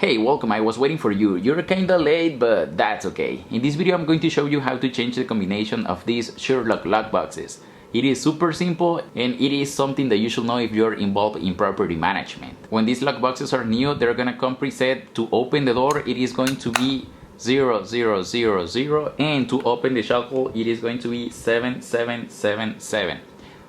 Hey, welcome, I was waiting for you. You're kinda late, but that's okay. In this video I'm going to show you how to change the combination of these ShurLock lock boxes. It is super simple and it is something that you should know if you're involved in property management. When these lock boxes are new, they're gonna come preset. To open the door, it is going to be 0000, and to open the shackle, it is going to be 7777.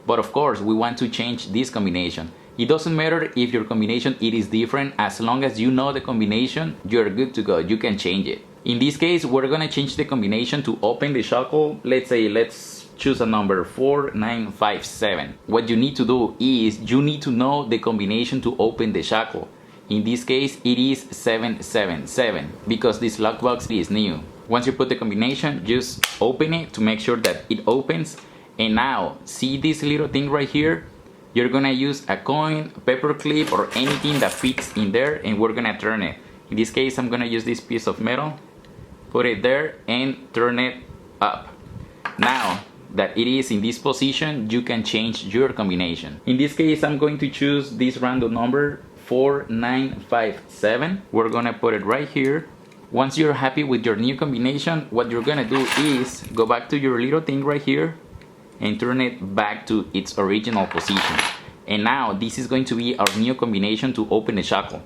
But of course, we want to change this combination. It doesn't matter if your combination it is different, as long as you know the combination, you're good to go, you can change it. In this case, we're gonna change the combination to open the shackle. Let's choose a number 4957. What you need to do is you need to know the combination to open the shackle. In this case, it is 777 because this lockbox is new. Once you put the combination, just open it to make sure that it opens. And now, see this little thing right here? You're gonna use a coin, a paper clip, or anything that fits in there, and we're gonna turn it. In this case, I'm gonna use this piece of metal, put it there, and turn it up. Now that it is in this position, you can change your combination. In this case, I'm going to choose this random number, 4957. We're gonna put it right here. Once you're happy with your new combination, what you're gonna do is go back to your little thing right here and turn it back to its original position. And now this is going to be our new combination to open the shackle.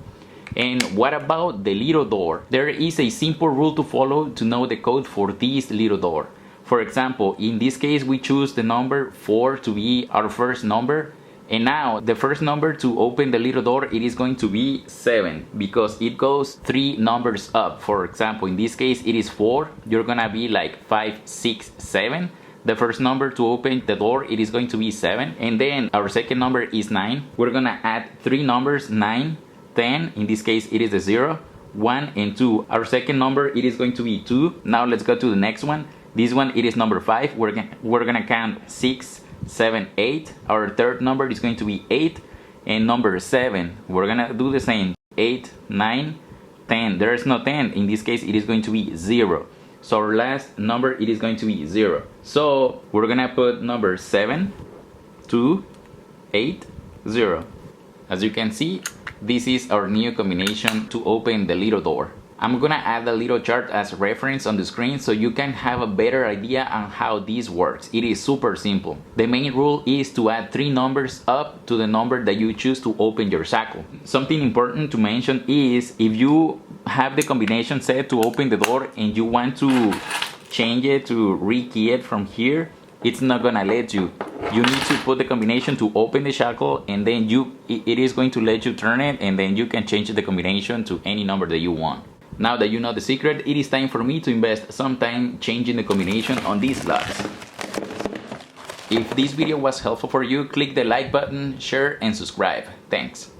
And what about the little door? There is a simple rule to follow to know the code for this little door. For example, in this case we choose the number 4 to be our first number, and now the first number to open the little door, it is going to be 7 because it goes 3 numbers up. For example, in this case it is 4, you're gonna be like 5, 6, 7. The first number to open the door, it is going to be 7, and then our second number is 9. We're gonna add 3 numbers, 9, 10, in this case it is a 0, 1 and 2. Our second number, it is going to be 2. Now let's go to the next one. This one, it is number 5. We're gonna count 6, 7, 8. Our third number is going to be 8, and number 7, we're gonna do the same, 8, 9, 10. There is no 10, in this case it is going to be 0. So our last number, it is going to be 0. So we're gonna put number 7, 2, 8, 0. As you can see, this is our new combination to open the little door. I'm gonna add a little chart as reference on the screen so you can have a better idea on how this works. It is super simple. The main rule is to add 3 numbers up to the number that you choose to open your shackle. Something important to mention is if you have the combination set to open the door and you want to change it to rekey it from here, it's not gonna let you. You need to put the combination to open the shackle, and then it is going to let you turn it, and then you can change the combination to any number that you want. Now that you know the secret, it is time for me to invest some time changing the combination on these locks. If this video was helpful for you, click the like button, share, and subscribe. Thanks.